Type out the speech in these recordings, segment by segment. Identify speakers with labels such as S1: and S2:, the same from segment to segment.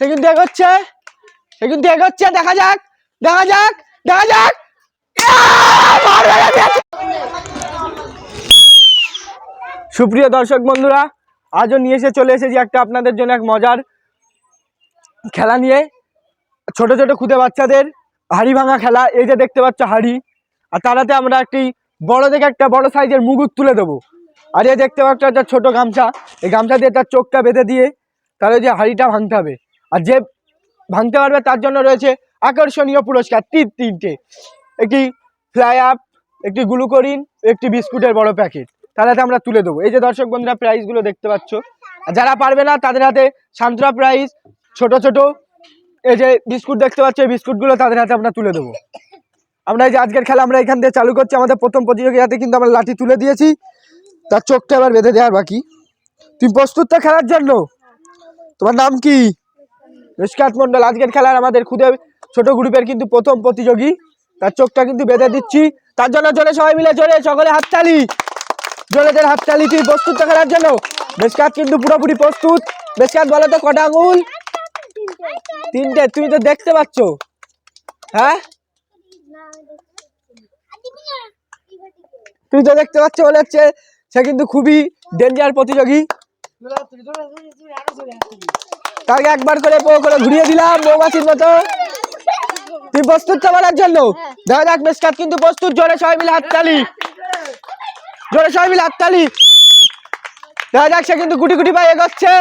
S1: সে কিন্তু এগোচ্ছে, দেখা যাক দেখা যাক দেখা যাক। সুপ্রিয় দর্শক বন্ধুরা, আজও নিয়ে চলে এসেছি একটা আপনাদের জন্য এক মজার খেলা নিয়ে। ছোট ছোট খুদে বাচ্চাদের হাড়ি ভাঙা খেলা। এই যে দেখতে পাচ্ছ হাড়ি, আর তারাতে আমরা একটি বড় থেকে একটা বড় সাইজের মুগুর তুলে দেবো। আর এই দেখতে পাচ্ছ একটা ছোট গামছা, এই গামছা দিয়ে তার চোখটা বেঁধে দিয়ে তাহলে যে হাড়িটা ভাঙতে হবে। আর যে ভাঙতে পারবে তার জন্য রয়েছে আকর্ষণীয় পুরস্কার তিনটে, একটি ফ্লাই আপ, একটি গ্লুকোরিন, একটি বিস্কুটের বড় প্যাকেট। তাহলে আমরা তুলে দেবো। এই যে দর্শক বন্ধুরা প্রাইজগুলো দেখতে পাচ্ছ। আর যারা পারবে না তাদের হাতে সান্ত্রা প্রাইজ, ছোট ছোট এই যে বিস্কুট দেখতে পাচ্ছ, এই বিস্কুটগুলো তাদের হাতে আমরা তুলে দেবো। আমরা এই যে আজকের খেলা আমরা এখান থেকে চালু করছি। আমাদের প্রথম প্রতিযোগিতাতে কিন্তু আমরা লাঠি তুলে দিয়েছি, তার চোখটা এবার বেঁধে দেওয়ার বাকি। তুমি প্রস্তুত তো খেলার জন্য? তোমার নাম কি? মিশকাত মন্ডল। আজকের খেলার আমাদের খুদে ছোট গ্রুপের কিন্তু প্রথম প্রতিযোগী, তার চোখটা কিন্তু বেঁধে দিচ্ছি। তার জন্য জোরে সবাই মিলে জোরে সকলে হাততালি, জোরেদের হাততালি। তুই প্রস্তুত তো খেলার জন্য? মিশকাত কিন্তু পুরোপুরি প্রস্তুত। মিশকাত বলো তো কটা আঙুল? তিনটে। তুমি তো দেখতে পাচ্ছ? হ্যাঁ তুমি তো দেখতে পাচ্ছ বলে হচ্ছে সে কিন্তু খুবই ডেঞ্জার প্রতিযোগী। তাকে একবার করে ঘুরিয়ে দিলাম মৌমাছির মতো। তুই প্রস্তুত তো বলার জন্য? দেখা যাক। মিশকাত কিন্তু প্রস্তুত। জোরে সবাই মিলে হাততালি, জোরে সবাই মিলে হাততালি। দেখা যাক সে কিন্তু গুটি গুটি পায়ে এগোচ্ছে।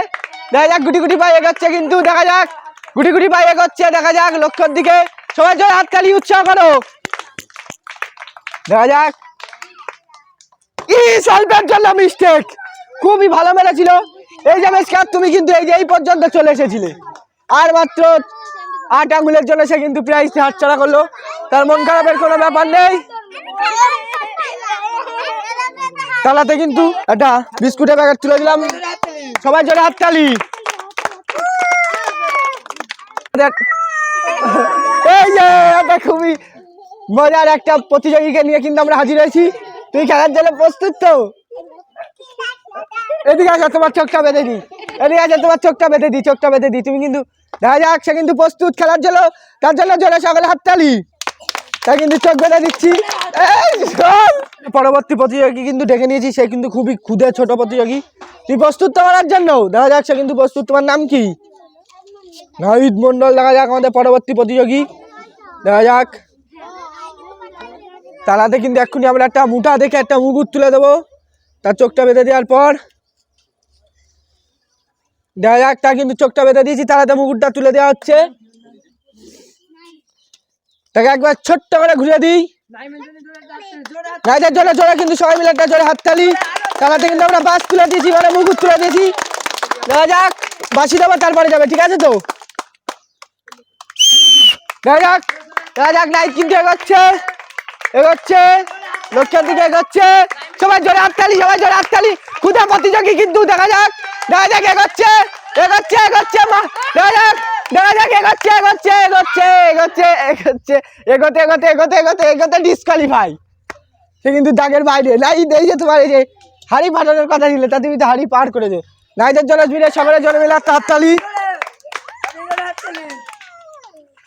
S1: দেখা যাক গুটি গুটি পায়ে এগোচ্ছে, কিন্তু দেখা যাক গুটি গুটি পায়ে এগোচ্ছে। দেখা যাক লক্ষ্যের দিকে। সবাই জোরে হাততালি উৎসাহ করো। দেখা যাক। অল্পের জন্য মিস্টেক, খুবই ভালো মেরেছিল। এই যে মিশকাত তুমি কিন্তু এই পর্যন্ত চলে এসেছিলে, আর মাত্র 8 আঙ্গুলের জন্য সে কিন্তু প্রাইজ হাতছাড়া করলো। তার মন খারাপের কোনো ব্যাপার নেই। তালাতে কিন্তু একটা বিস্কুটের প্যাকেট তুলে দিলাম। সবাই জোরে হাততালি। এই যে খুবই মজার একটা প্রতিযোগীকে নিয়ে কিন্তু আমরা হাজির হয়েছি। তুই খেলার জন্য প্রস্তুত তো? এদিকে আসো, তোমার চোখটা বেঁধে দিই। এদিকে আসো, তোমার চোখটা বেঁধে দিই, চোখটা বেঁধে দিই। তুমি কিন্তু দেখা যাক সে কিন্তু প্রস্তুত খেলার জন্য। তার জন্য জোরে সকলে হাততালি। তাই কিন্তু চোখ বেঁধে দিচ্ছি। পরবর্তী প্রতিযোগী কিন্তু ডেকে নিয়েছি, সে কিন্তু খুবই ক্ষুদে ছোট প্রতিযোগী। তুই প্রস্তুত তো করার জন্য? দেখা যাক সে কিন্তু প্রস্তুত। তোমার নাম কি? নাহিদ মন্ডল। দেখা যাক আমাদের পরবর্তী প্রতিযোগী। দেখা যাক। তালাতে কিন্তু এক্ষুনি আমরা একটা মুঠা দেখে একটা মুগুর তুলে দেবো। তার চোখটা বেঁধে দেওয়ার পর দেখা যাক। তার কিন্তু চোখটা বেঁধে দিয়েছি, তালাতে মুগুরটা তুলে দেওয়া হচ্ছে। তাকে একবার ছোট্ট করে ঘুরে দিই। রাইজের জন্য জোরে কিন্তু সবাই মিলে একটা জোরে হাততালি। তালাতে কিন্তু আমরা বাস তুলে দিয়েছি, মানে মুগুর তুলে দিয়েছি। দেখা যাক। বাসি দেবো তারপরে যাবে, ঠিক আছে তো? দেখা যাক দেখা যাক। নাইট কিন্তু এগোচ্ছে, এগোচ্ছে লক্ষ্যের দিকে এগোচ্ছে। সবাই জোরে হাততালি, সবাই জোরে হাততালি। ক্ষুদে প্রতিযোগী কিন্তু দেখা যাক। দেখা যাক এগোচ্ছে, এগোচ্ছে এগোচ্ছে। দেখা যাক দেখা যাক। এগোচ্ছে এগোচ্ছে এগোচ্ছে এগোচ্ছে এগোচ্ছে এগোতে এগোতে এগোতে এগোতে এগোতে ডিসকোয়ালিফাই। সে কিন্তু দাগের বাইরে। নাই এই যে তোমার এই যে হাড়ি ফাটানোর কথা ছিল, তা তুমি তো হাড়ি পার করে দে। নাইদের জন্য সকলের জন্য মিলে একটা হাততালি।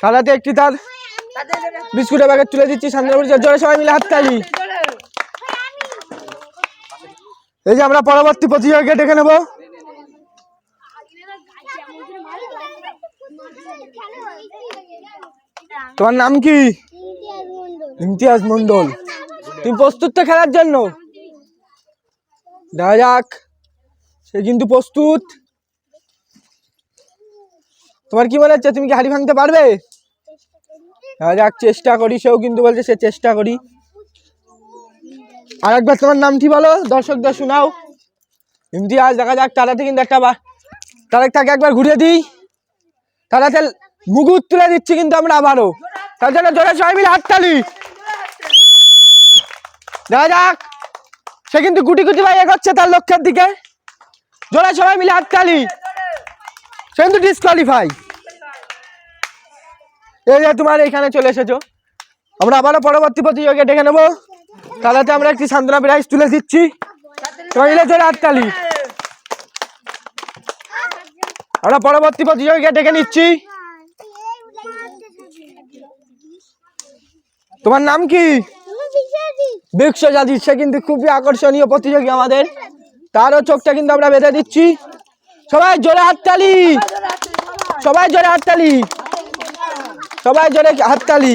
S1: খেলাতে একটি তার বিস্কুটের প্যাকেট তুলে দিচ্ছি। সান্দ্রাপুর জোরে সবাই মিলে হাততালি। এই যে আমরা পরবর্তী প্রতিযোগীকে ডেকে নেব। তোমার নাম কি? ইমতিয়াজ মন্ডল। তুমি প্রস্তুত তো খেলার জন্য? দেখা যাক। সে কিন্তু প্রস্তুত। তোমার কি মনে হচ্ছে, তুমি কি হাড়ি ভাঙতে পারবে? দেখা যাক, চেষ্টা করি। সেও কিন্তু বলছে সে চেষ্টা করি। আর একবার তোমার নামটি বলো, দর্শকদের শোনাও। ইমতিয়াজ। দেখা যাক। তারাতে কিন্তু একটা তাকে একবার ঘুরিয়ে দিই। তারাতে মুগুর তুলে দিচ্ছি কিন্তু আমরা আবারও। তার জন্য জোরে সবাই মিলে হাততালি। দেখা যাক। সে কিন্তু গুটি গুটি ভাই এগোচ্ছে তার লক্ষ্যের দিকে। জোরে সবাই মিলে হাততালি। সে কিন্তু ডিসকোয়ালিফাই। এই যে তোমার এখানে চলে এসেছো। আমরা আবারও পরবর্তী প্রতিযোগিতা ডেকে নেবো। তাহলে আমরা একটি সান্ত্বনা প্রাইজ তুলে দিচ্ছি। সবাই মিলে জোরে হাততালি। আমরা পরবর্তী প্রতিযোগীকে ডেকে নিচ্ছি। তোমার নাম কি? বিশ্বজিৎ। সে কিন্তু খুবই আকর্ষণীয় প্রতিযোগী আমাদের, তারও চোখটা কিন্তু আমরা বেঁধে দিচ্ছি। সবাই জোরে হাততালি, সবাই জোরে হাততালি, সবাই জোরে হাততালি,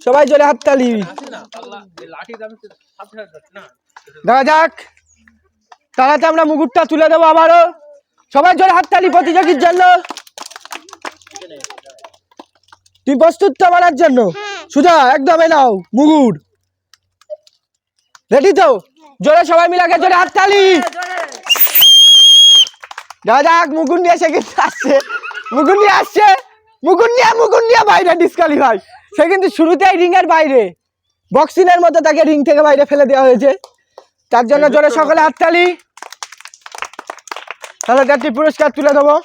S1: সবাই জোরে হাততালি। দেখা যাক, তারাতে আমরা মুকুটটা তুলে দেবো আবারও। সবাই জোরে হাততালি প্রতিযোগীর জন্য। তুমি প্রস্তুত তো মারার জন্য? সুজা একদম নাও মুকুট, রেডি তো? জোরে সবাই মিলে আগে জোরে হাততালি। দেখা যাক, মুকুট নিয়ে সে কিন্তু আসছে, মুকুট নিয়ে আসছে, মুকুট নিয়ে বাইরে ডিসকালিফাই। সে কিন্তু শুরুতেই রিং এর বাইরে, বক্সিং এর মতো তাকে রিং থেকে বাইরে ফেলে দেওয়া হয়েছে। তার জন্য জোরে সকলে হাততালি। তাহলে একটি পুরস্কার তুলে দেবো।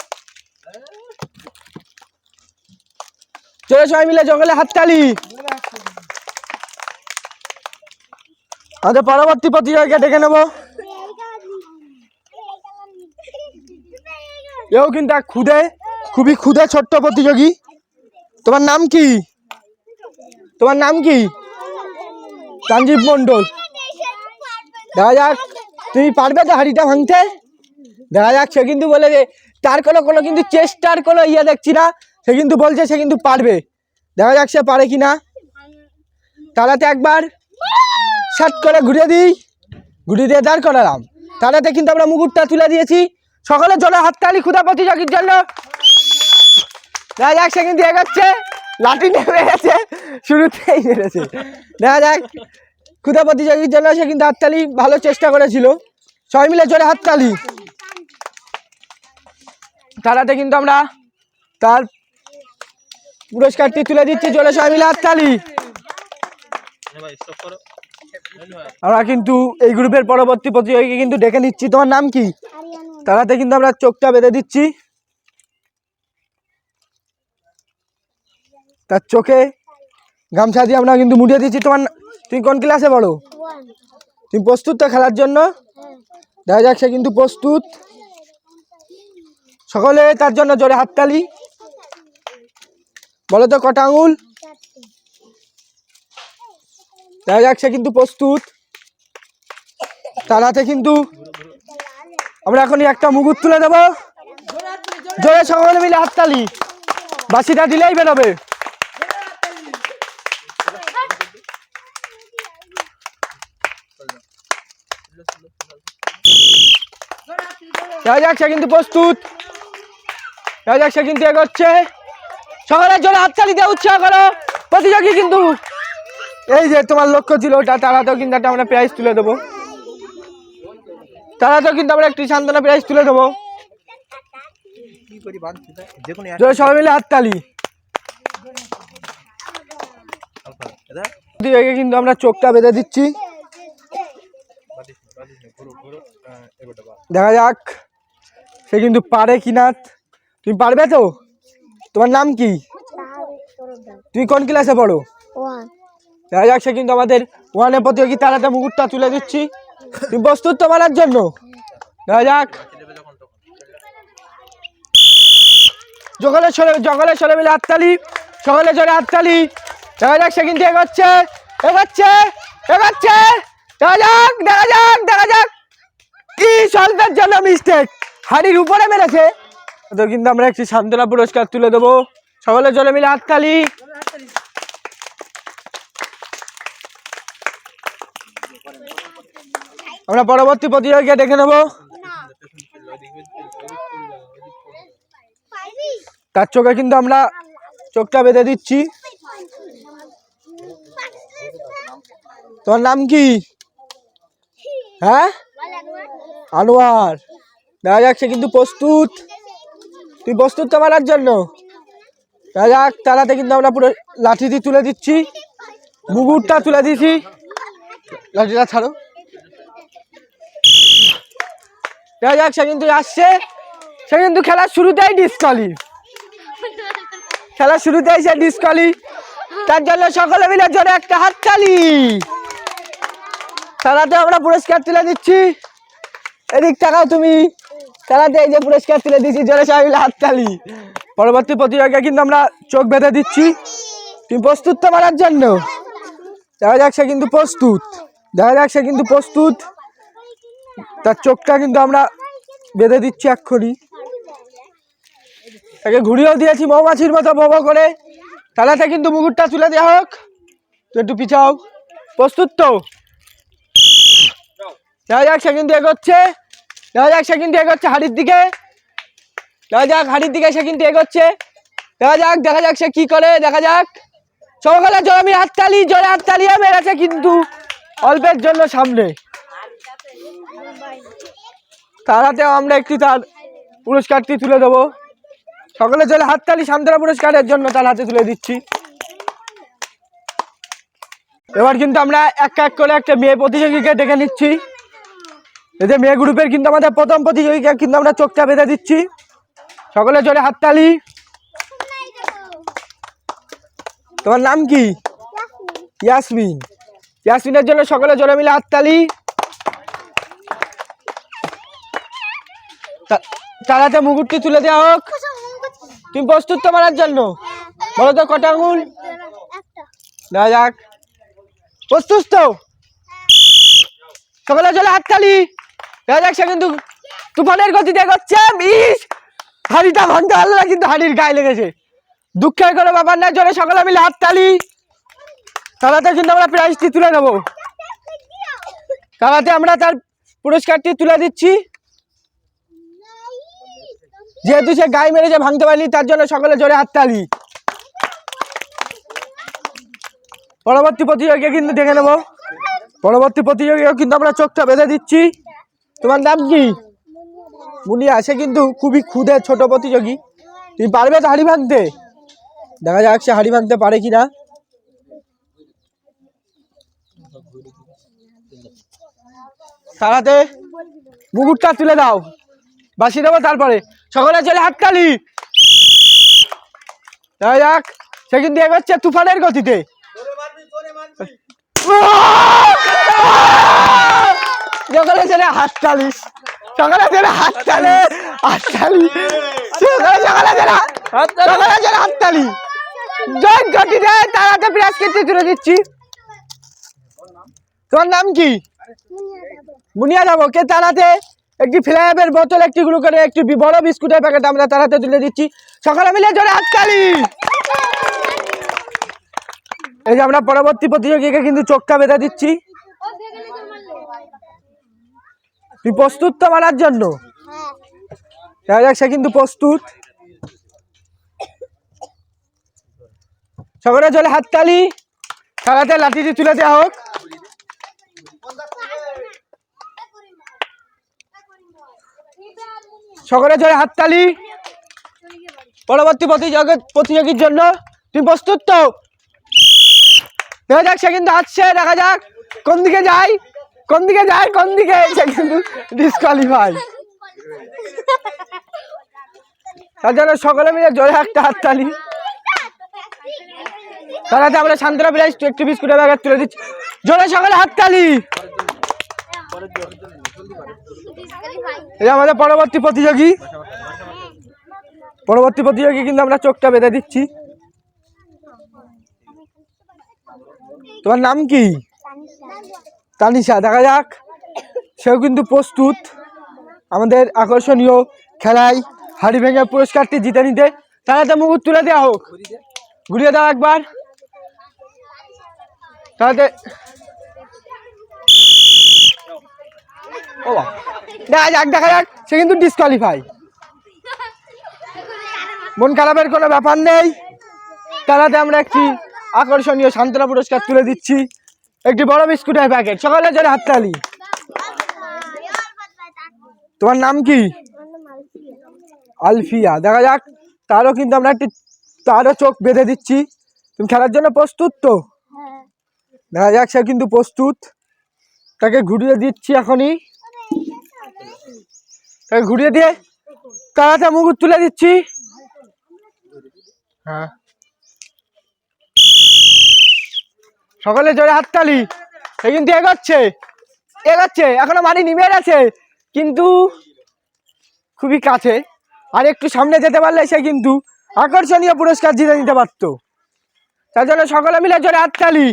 S1: জোরে সবাই মিলে সকলে হাততালি। আমাদের পরবর্তী প্রতিযোগীকে ডেকে নেব। এও কিন্তু এক খুবই ক্ষুদে ছোট্ট প্রতিযোগী। তোমার নাম কি? তোমার নাম কি? সঞ্জীব মন্ডল। দেখা যাক, তুমি পারবে তো হাড়িটা ভাঙতে? দেখা যাক, সে কিন্তু বলে যে তার কোনো কিন্তু চেষ্টার কোনো দেখছি না। সে কিন্তু বলছে সে কিন্তু পারবে। দেখা যাক সে পারে কিনা। তারাতে একবার শার্ট করে ঘুরে দিয়ে দাঁড় করালাম। তারাতে কিন্তু আমরা মুকুটটা তুলে দিয়েছি। সকলে জোরে হাততালি ক্ষুধা প্রতিযোগীর জন্য। দেখা যাক, সে কিন্তু এগোচ্ছে, লাঠি নেমে গেছে, শুরুতেই মেরেছে। দেখা যাক, ক্ষুধা প্রতিযোগীর জন্য সে কিন্তু হাততালি, ভালো চেষ্টা করেছিল। সবাই মিলে জোরে হাততালি। তারাতে কিন্তু আমরা তার পুরস্কারটি তুলে দিচ্ছি। জোরে সবাই মিলে হাততালি। আমরা কিন্তু এই গ্রুপের পরবর্তী প্রতিযোগীকে কিন্তু ডেকে নিচ্ছি। তোমার নাম কি? তারাতে কিন্তু আমরা চোখটা বেঁধে দিচ্ছি। তার চোখে গামছা দিয়ে আমরা কিন্তু মুড়িয়ে দিচ্ছি। তুমি কোন ক্লাসে পড়ো? তুমি প্রস্তুত তো খেলার জন্য? দেখা যাক, সে কিন্তু প্রস্তুত। সকলে তার জন্য জোরে হাততালি। বলো তো কটা আঙুল? দেখা যাক, সে কিন্তু প্রস্তুত। তার হাতে কিন্তু আমরা এখনই একটা মুকুট তুলে দেবো। জোরে সকলে মিলে হাততালি। বাঁশিটা দিলেই বেরোবে। দেখা যাক, সে কিন্তু প্রস্তুত। দেখা যাক, সে কিন্তু এগোচ্ছে। সকলের জন্য হাততালি দিয়ে উৎসাহ করো। প্রতিযোগী কিন্তু এই যে তোমার লক্ষ্য ছিল ওটা, তারাতেও কিন্তু একটা আমরা প্রাইজ তুলে দেবো। তারাতেও কিন্তু আমরা একটি সান্ত্বনা প্রাইজ তুলে দেবো। সবাই মিলে হাততালি। কিন্তু আমরা চোখটা বেঁধে দিচ্ছি। দেখা যাক, সে কিন্তু পারে কিনা। তুমি পারবে তো? তোমার নাম কি? তুমি কোন ক্লাসে পড়ো? দেখা যাক, সে কিন্তু আমাদের ওয়ানের প্রতিযোগী। তারাতে মুকুটটা তুলে দিচ্ছি। তুমি প্রস্তুত তো মারার জন্য? দেখা যাক, জগলে সরে মিলে হাততালি। সকলে জোরে হাততালি। দেখা যাক, সে কিন্তু এগোচ্ছে। দেখা যাক কি সল্পের জন্য মিস্টেক, হাড়ির উপরে মেরেছে। তো কিন্তু আমরা একটি সান্ত্বনা পুরস্কার তুলে দেবো। সকলে জোরে মিলে হাততালি। আমরা পরবর্তী প্রতিযোগীকে দেখে নেব। তার চোখে কিন্তু আমরা চোখটা বেঁধে দিচ্ছি। তোমার নাম কি? হ্যাঁ, আনোয়ার। দেখা যাক, সে কিন্তু প্রস্তুত। তুই প্রস্তুত তো মারার জন্য? দেখা যাক, তারাতে কিন্তু আমরা পুরো লাঠিটি তুলে দিচ্ছি, মুকুটটা তুলে দিচ্ছি। লাঠিটা ছাড়ো। দেখা যাক, সে কিন্তু আসছে। সে কিন্তু খেলার শুরুতেই ডিসকালি, সে ডিসকালি। তার জন্য সকলে মিলে জোরে একটা হাততালি। তারাতে আমরা পুরস্কার তুলে দিচ্ছি। এদিক টাকাও তুমি। তারাতে এই যে পুরস্কার তুলে দিচ্ছি, জোরে সবাই মিলে হাততালি। পরবর্তী প্রতিযোগিতা কিন্তু আমরা চোখ বেঁধে দিচ্ছি। তুমি প্রস্তুত তো মারার জন্য? দেখা যাক সে কিন্তু প্রস্তুত, দেখা যাক সে কিন্তু প্রস্তুত। তার চোখটা কিন্তু আমরা বেঁধে দিচ্ছি এক্ষুনি। তাকে ঘুরিয়েও দিয়েছি মৌমাছির মতো বো করে। তালাতে কিন্তু মুকুটটা তুলে দেওয়া হোক। তো একটু পিছাও। প্রস্তুত তো? দেখা যাক সে কিন্তু এগোচ্ছে, দেখা যাক সে কিন্তু এগোচ্ছে হাড়ির দিকে, দেখা যাক হাড়ির দিকে সে কিন্তু এগোচ্ছে। দেখা যাক সে কি করে, দেখা যাক। সকলে জোরে হাততালি, জোরে হাততালি। মেরেছে কিন্তু অল্পের জন্য সামনে। তার হাতেও আমরা একটু তার পুরস্কারটি তুলে দেবো। সকলে জোরে হাততালি সান্ত্বনা পুরস্কারের জন্য তার হাতে তুলে দিচ্ছি। এবার কিন্তু আমরা এক এক করে একটা মেয়ে প্রতিযোগীকে ডেকে নিচ্ছি। এতে মেয়ে গ্রুপের কিন্তু আমাদের প্রথম প্রতিযোগিতা কিন্তু আমরা চোখটা বেঁধে দিচ্ছি। সকলে জোরে হাততালি। তোমার নাম কি? ইয়াসমিন। ইয়াসমিনের জন্য সকলে জোরে মিলে হাততালি। তার হাতে মুকুটটি তুলে দেওয়া হোক। তুমি প্রস্তুত তো মারার জন্য? বলো তো কটা আঙুল? দেখা যাক। প্রস্তুত তো? সকলে জোরে হাততালি। দেখা যাক সে কিন্তু তুফানের গতিতে এগোচ্ছে। হাড়িটা ভাঙতে পারলো না, কিন্তু হাড়ির গায়ে লেগেছে। দুঃখের কোনো ব্যাপার না, জোরে সকলে মিলে হাততালি। তারাতে কিন্তু আমরা প্রাইজটি তুলে নেবো। তারাতে আমরা তার পুরস্কারটি তুলে দিচ্ছি। যেহেতু সে গায়ে মেরেছে, ভাঙতে পারিনি, তার জন্য সকলে জোরে হাততালি। পরবর্তী প্রতিযোগিতা কিন্তু দেখে নেবো। পরবর্তী প্রতিযোগিতা কিন্তু আমরা চোখটা বেঁধে দিচ্ছি। তোমার নাম কি? মুনিয়া। সে কিন্তু খুবই ক্ষুদে ছোট প্রতিযোগী। তুমি পারবে তো হাড়ি ভাঙতে? দেখা যাক সে হাড়ি ভাঙতে পারে কিনা। তারাতে মুকুটটা তুলে দাও, বাসি দেবো তারপরে। সকলে চলে হাততালি। দেখা যাক সে কিন্তু এগোচ্ছে তুফানের গতিতে। সকলে চলে হাততালি, সকলে চলে হাততালি, হাততালি, সকলে চলে হাততালি। জয় গতিতে তারাতে প্রাইজ কেটে তুলে দিচ্ছি। তোমার নাম কি? মুনিয়া যাবো। কে তারাতে একটি ফ্লেভারের বোতল, একটি গুলো করে একটি বড় বিস্কুটের প্যাকেট আমরা তারাতে তুলে দিচ্ছি। সকলে মিলে জোরে হাততালি। এই যে আমরা পরবর্তী প্রতিযোগীকে কিন্তু চোখটা বেঁধে দিচ্ছি। তুই প্রস্তুত তো মারার জন্য? দেখা যাক সে কিন্তু প্রস্তুত। সকলে জোরে হাততালি। তারাতে লাঠিটি তুলে দেওয়া হোক। সকলে জোরে হাততালি। পরবর্তী প্রতিযোগীর জন্য তুমি প্রস্তুত তো? দেখা যাক সে কিন্তু আসছে, দেখা যাক কোন দিকে যায়, কোন দিকে যায়, কোন দিকে। সে কিন্তু ডিসকোয়ালিফাই। তার জন্য সকলে মিলে জোরে একটা হাততালি। তারাতে আমরা সান্ত্বনা প্রাইজ একটি বিস্কুটের প্যাকেট তুলে দিচ্ছি। জোরে সকলে হাততালি। এই আমাদের পরবর্তী প্রতিযোগী। পরবর্তী প্রতিযোগী কিন্তু আমরা চোখটা বেঁধে দিচ্ছি। তোমার নাম কি? তানিশা। দেখা যাক সেও কিন্তু প্রস্তুত আমাদের আকর্ষণীয় খেলায় হাড়ি ভেঙে পুরস্কারটি জিতে নিতে। তারাতে মুকুট তুলে দেওয়া হোক। ঘুরিয়ে দাও একবার। তারাতে দেখা যাক, দেখা যাক সে কিন্তু ডিসকোয়ালিফাই। মন খারাপের কোনো ব্যাপার নেই। তারাতে আমরা একটি আকর্ষণীয় সান্ত্বনা পুরস্কার তুলে দিচ্ছি, একটি বড় বিস্কুটের প্যাকেট। সকলের জন্য হাততালি। তোমার নাম কি? আলফিয়া। দেখা যাক তারও কিন্তু আমরা তারও চোখ বেঁধে দিচ্ছি। তুমি খেলার জন্য প্রস্তুত তো? দেখা যাক সে কিন্তু প্রস্তুত। তাকে ঘুরিয়ে দিচ্ছি এখনই। তাকে ঘুরিয়ে দিয়ে তারাতে মুকুট তুলে দিচ্ছি। হ্যাঁ, সকলে জোরে হাততালি। সে কিন্তু এগোচ্ছে, এগোচ্ছে, এখনো মাটি নিমে গেছে, কিন্তু খুবই কাছে, আর একটু সামনে যেতে পারলে সে কিন্তু আকর্ষণীয় পুরস্কার জিতে নিতে পারত। তার জন্য সকলে মিলে জোরে হাততালি,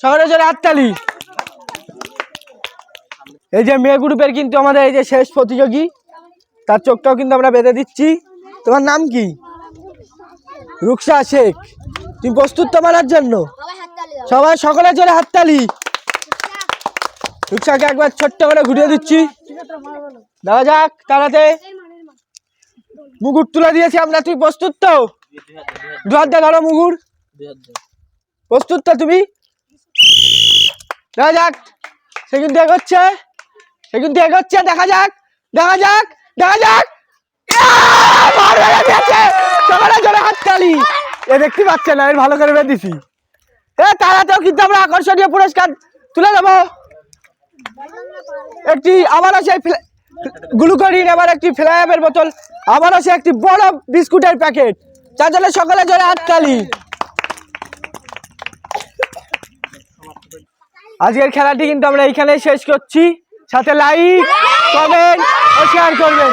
S1: সকলে জোরে হাততালি। এই যে মেয়ে গ্রুপের কিন্তু আমাদের এই যে শেষ প্রতিযোগী, তার চোখটাও কিন্তু আমরা বেঁধে দিচ্ছি। তোমার নাম কি? রুকসা শেখ। তুমি প্রস্তুত তো মারার জন্য? সবাই সকলে জোরে হাততালি। রুকসাকে একবার ছোট্ট করে ঘুরিয়ে দিচ্ছি, দেখা যাক তারাতে। মুগুর তুলে দিয়েছি আমরা, তুই প্রস্তুত তো? দু হাত দিয়ে ধরো মুগুর, প্রস্তুত তো তুমি? দেখা যাক, সে কিন্তু এগোচ্ছে, সে কিন্তু এগোচ্ছে, দেখা যাক, দেখা যাক, দেখা যাক। সকলে জোরে হাততালি। এ দেখতে পাচ্ছে না, এর ভালো করে বেঁধেছি। তারাতেও কিন্তু আমরা আকর্ষণীয় পুরস্কার তুলে দেবো। একটি আবারও সেই গ্লুকোডিন, আবার একটি ফ্লাইঅ্যাপের বোতল, আবারও সে একটি বড় বিস্কুটের প্যাকেট। যার জন্য সকলে জোরে হাততালি। আজকের খেলাটি কিন্তু আমরা এইখানেই শেষ করছি। সাথে লাইক, কমেন্ট ও শেয়ার করবেন।